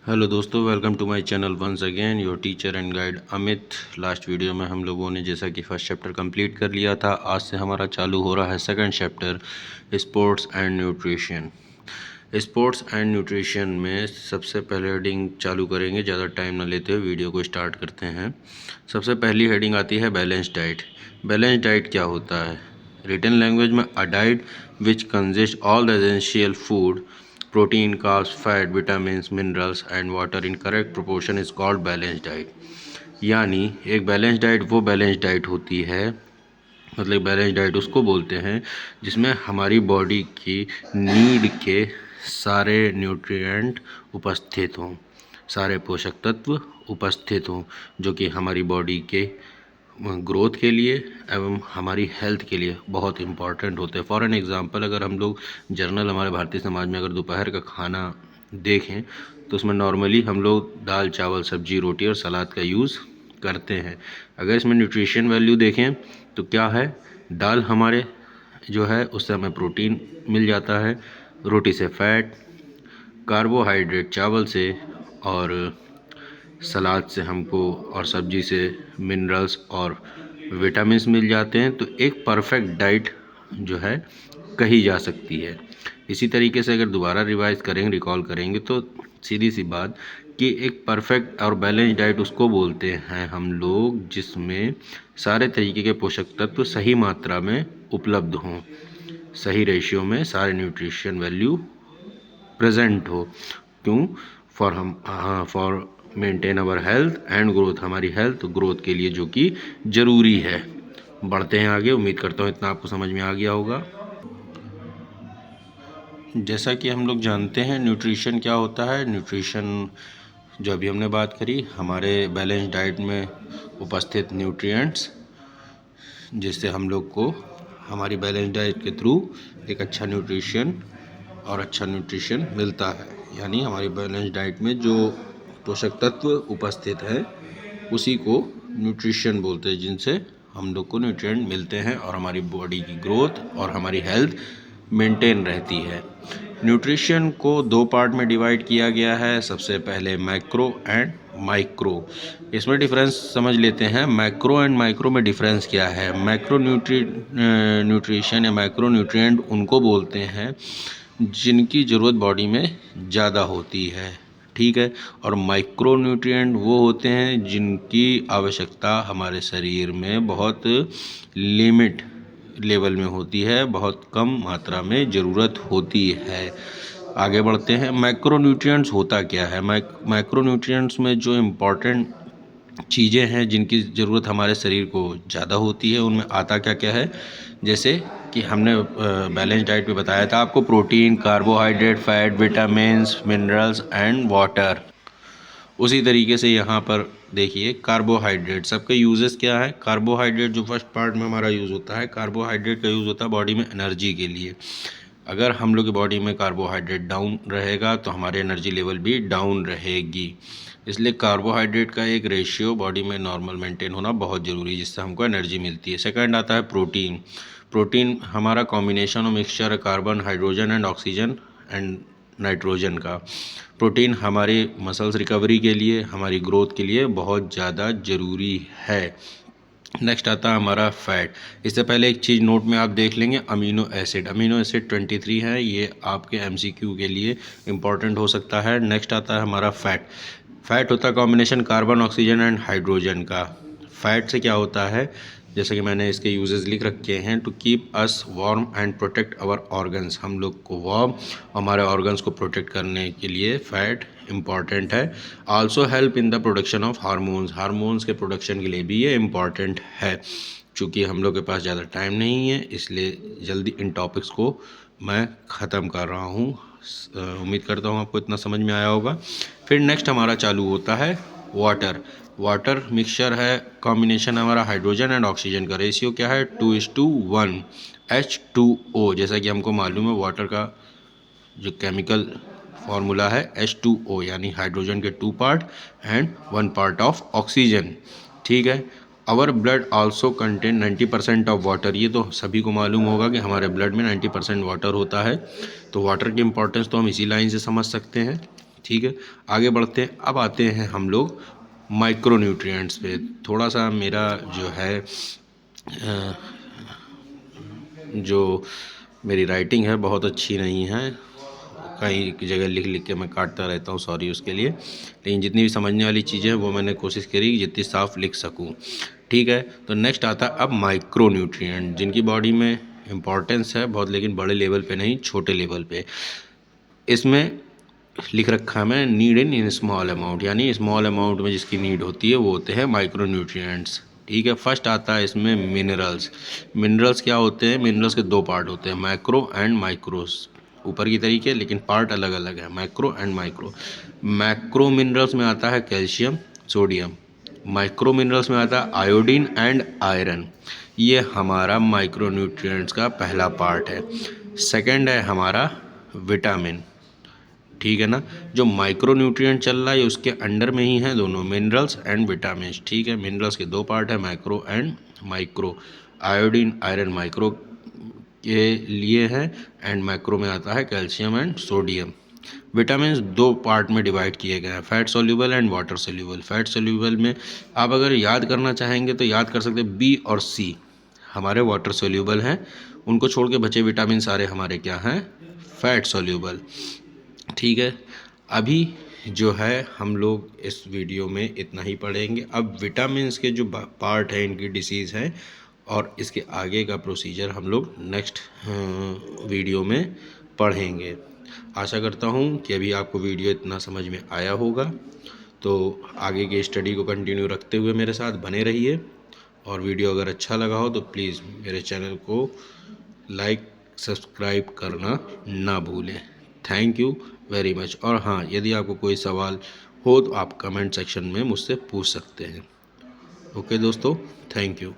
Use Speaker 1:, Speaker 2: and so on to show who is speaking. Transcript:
Speaker 1: Hello दोस्तों, welcome to my channel once again your teacher and guide Amit. Last video में हम लोगों ने जैसा कि फर्स्ट चैप्टर कंप्लीट कर लिया था, आज से हमारा चालू हो रहा है second chapter sports and nutrition. Sports and nutrition में सबसे पहले हेडिंग चालू करेंगे, ज़्यादा टाइम ना लेते हुए वीडियो को स्टार्ट करते हैं। सबसे पहली हेडिंग आती है बैलेंस डाइट। बैलेंस डाइट क्या होता है? रिटन लैंग्वेज में a diet which consist all the essential food protein, carbs, fat, vitamins, minerals and water in correct proportion is called balance diet. यानी एक बैलेंस डाइट वो balance diet होती है, मतलब बैलेंस डाइट उसको बोलते हैं जिसमें हमारी बॉडी की नीड के सारे न्यूट्रिएंट उपस्थित हों, सारे पोषक तत्व उपस्थित हों, जो कि हमारी बॉडी के ग्रोथ के लिए एवं हमारी हेल्थ के लिए बहुत इम्पॉर्टेंट होते हैं। फॉर एन एग्ज़ाम्पल, अगर हम लोग जनरल हमारे भारतीय समाज में अगर दोपहर का खाना देखें तो उसमें नॉर्मली हम लोग दाल, चावल, सब्जी, रोटी और सलाद का यूज़ करते हैं। अगर इसमें न्यूट्रिशन वैल्यू देखें तो क्या है, दाल हमारे जो है उससे हमें प्रोटीन मिल जाता है, रोटी से फैट, कार्बोहाइड्रेट चावल से, और सलाद से हमको और सब्जी से मिनरल्स और विटामिन्स मिल जाते हैं। तो एक परफेक्ट डाइट जो है कही जा सकती है। इसी तरीके से अगर दोबारा रिवाइज करेंगे, रिकॉल करेंगे, तो सीधी सी बात कि एक परफेक्ट और बैलेंस डाइट उसको बोलते हैं हम लोग जिसमें सारे तरीके के पोषक तत्व सही मात्रा में उपलब्ध हों, सही रेशियो में सारे न्यूट्रिशन वैल्यू प्रेजेंट हो। क्यों? For maintain our health and growth, हमारी हेल्थ ग्रोथ के लिए जो कि ज़रूरी है। बढ़ते हैं आगे। उम्मीद करता हूँ इतना आपको समझ में आ गया होगा। जैसा कि हम लोग जानते हैं न्यूट्रिशन क्या होता है। न्यूट्रिशन जो अभी हमने बात करी, हमारे बैलेंस डाइट में उपस्थित न्यूट्रिएंट्स, जिससे हम लोग को हमारी बैलेंस डाइट के थ्रू एक अच्छा न्यूट्रिशन मिलता है। यानी हमारी बैलेंस डाइट में जो पोषक तत्व उपस्थित है उसी को न्यूट्रिशन बोलते हैं, जिनसे हम लोग को न्यूट्रिएंट मिलते हैं और हमारी बॉडी की ग्रोथ और हमारी हेल्थ मेंटेन रहती है। न्यूट्रिशन को दो पार्ट में डिवाइड किया गया है। सबसे पहले मैक्रो एंड माइक्रो। इसमें डिफरेंस समझ लेते हैं। मैक्रो एंड माइक्रो में डिफरेंस क्या है? मैक्रो न्यूट्रिशन या मैक्रो न्यूट्रिएंट उनको बोलते हैं जिनकी ज़रूरत बॉडी में ज़्यादा होती है, ठीक है। और माइक्रो न्यूट्रिएंट वो होते हैं जिनकी आवश्यकता हमारे शरीर में बहुत लिमिट लेवल में होती है, बहुत कम मात्रा में ज़रूरत होती है। आगे बढ़ते हैं। मैक्रो न्यूट्रिएंट्स होता क्या है? मैक्रो न्यूट्रिएंट्स में जो इम्पॉर्टेंट चीज़ें हैं जिनकी ज़रूरत हमारे शरीर को ज़्यादा होती है, उनमें आता क्या क्या है? जैसे कि हमने बैलेंस डाइट में बताया था आपको, protein, carbohydrate, fat, vitamins, minerals and water. उसी तरीके से यहाँ पर देखिए कार्बोहाइड्रेट, सबके यूजेस क्या है? कार्बोहाइड्रेट जो फर्स्ट पार्ट में हमारा यूज़ होता है, कार्बोहाइड्रेट का यूज़ होता है बॉडी में एनर्जी के लिए। अगर हम लोग की बॉडी में कार्बोहाइड्रेट डाउन रहेगा तो हमारे एनर्जी लेवल भी डाउन रहेगी। इसलिए कार्बोहाइड्रेट का एक रेशियो बॉडी में नॉर्मल मेंटेन होना बहुत ज़रूरी है, जिससे हमको एनर्जी मिलती है। सेकंड आता है प्रोटीन। प्रोटीन हमारा कॉम्बिनेशन और मिक्सचर है carbon, hydrogen and oxygen and nitrogen का। प्रोटीन हमारे मसल्स रिकवरी के लिए, हमारी ग्रोथ के लिए बहुत ज़्यादा ज़रूरी है। नेक्स्ट आता है हमारा फैट। इससे पहले एक चीज़ नोट में आप देख लेंगे, अमीनो एसिड। अमीनो एसिड 23 है, ये आपके MCQ के लिए इम्पॉर्टेंट हो सकता है। नेक्स्ट आता है हमारा फैट। फैट होता है combination carbon, oxygen and hydrogen का। फैट से क्या होता है, जैसे कि मैंने इसके यूजेस लिख रखे हैं, to keep us warm and protect our organs. हम लोग को वार्म, हमारे ऑर्गन्स को प्रोटेक्ट करने के लिए फैट इम्पॉर्टेंट है। Also help in the production of hormones. Hormones के प्रोडक्शन के लिए भी ये इम्पॉर्टेंट है। चूँकि हम लोग के पास ज़्यादा टाइम नहीं है, इसलिए जल्दी इन टॉपिक्स को मैं ख़त्म कर रहा हूँ। उम्मीद करता हूँ आपको इतना समझ में आया होगा। फिर नेक्स्ट हमारा चालू होता है वाटर। वाटर मिक्सचर है, कॉम्बिनेशन हमारा हाइड्रोजन एंड ऑक्सीजन का। रेशियो क्या है? 2:1 H2O। जैसा कि हमको मालूम है वाटर का जो केमिकल फार्मूला है H2O, यानी हाइड्रोजन के 2 part and 1 part of oxygen, ठीक है। Our blood also contain 90% of water. ये तो सभी को मालूम होगा कि हमारे ब्लड में 90% वाटर होता है। तो वाटर की इंपॉर्टेंस तो हम इसी लाइन से समझ सकते हैं। ठीक है, आगे बढ़ते हैं। अब आते हैं हम लोग माइक्रो न्यूट्रिएंट्स पे। थोड़ा सा मेरा जो है जो मेरी राइटिंग है बहुत अच्छी नहीं है, कई जगह लिख लिख के मैं काटता रहता हूँ, सॉरी उसके लिए। लेकिन जितनी भी समझने वाली चीज़ें हैं वो मैंने कोशिश करी जितनी साफ लिख सकूँ। ठीक है, तो नेक्स्ट आता है अब माइक्रो न्यूट्रिएंट, जिनकी बॉडी में इम्पॉर्टेंस है बहुत, लेकिन बड़े लेवल पे नहीं, छोटे लेवल पे। इसमें लिख रखा है मैं नीड इन स्मॉल अमाउंट, यानी स्मॉल अमाउंट में जिसकी नीड होती है वो होते हैं माइक्रो न्यूट्रिएंट्स। ठीक है, फर्स्ट आता है इसमें मिनरल्स। मिनरल्स क्या होते हैं? मिनरल्स के दो पार्ट होते हैं, मैक्रो एंड माइक्रोस, ऊपर की तरीके, लेकिन पार्ट अलग अलग है, macro and micro. Macro minerals में आता है कैल्शियम, सोडियम। माइक्रो मिनरल्स में आता है आयोडीन एंड आयरन। ये हमारा माइक्रो न्यूट्रिएंट्स का पहला पार्ट है। सेकंड है हमारा विटामिन। ठीक है ना, जो माइक्रो न्यूट्रिएंट चल रहा है उसके अंडर में ही है दोनों, मिनरल्स एंड विटामिन। ठीक है, मिनरल्स के दो पार्ट है, macro and micro. Iodine iron micro के लिए है एंड मैक्रो में आता है कैल्शियम एंड सोडियम। विटामिन दो पार्ट में डिवाइड किए गए हैं, fat soluble and water soluble. Fat soluble में आप अगर याद करना चाहेंगे तो याद कर सकते हैं, बी और सी हमारे वाटर सोल्यूबल हैं, उनको छोड़ के बचे विटामिन सारे हमारे क्या हैं? Fat soluble. ठीक है, अभी जो है हम लोग इस वीडियो में इतना ही पढ़ेंगे। अब विटामिन्स के जो पार्ट है, इनकी डिसीज़ है, और इसके आगे का प्रोसीजर हम लोग नेक्स्ट वीडियो में पढ़ेंगे। आशा करता हूँ कि अभी आपको वीडियो इतना समझ में आया होगा। तो आगे की स्टडी को कंटिन्यू रखते हुए मेरे साथ बने रहिए, और वीडियो अगर अच्छा लगा हो तो प्लीज़ मेरे चैनल को लाइक सब्सक्राइब करना ना भूलें। Thank you very much. और हाँ, यदि आपको कोई सवाल हो तो आप कमेंट सेक्शन में मुझसे पूछ सकते हैं। ओके दोस्तों, थैंक यू।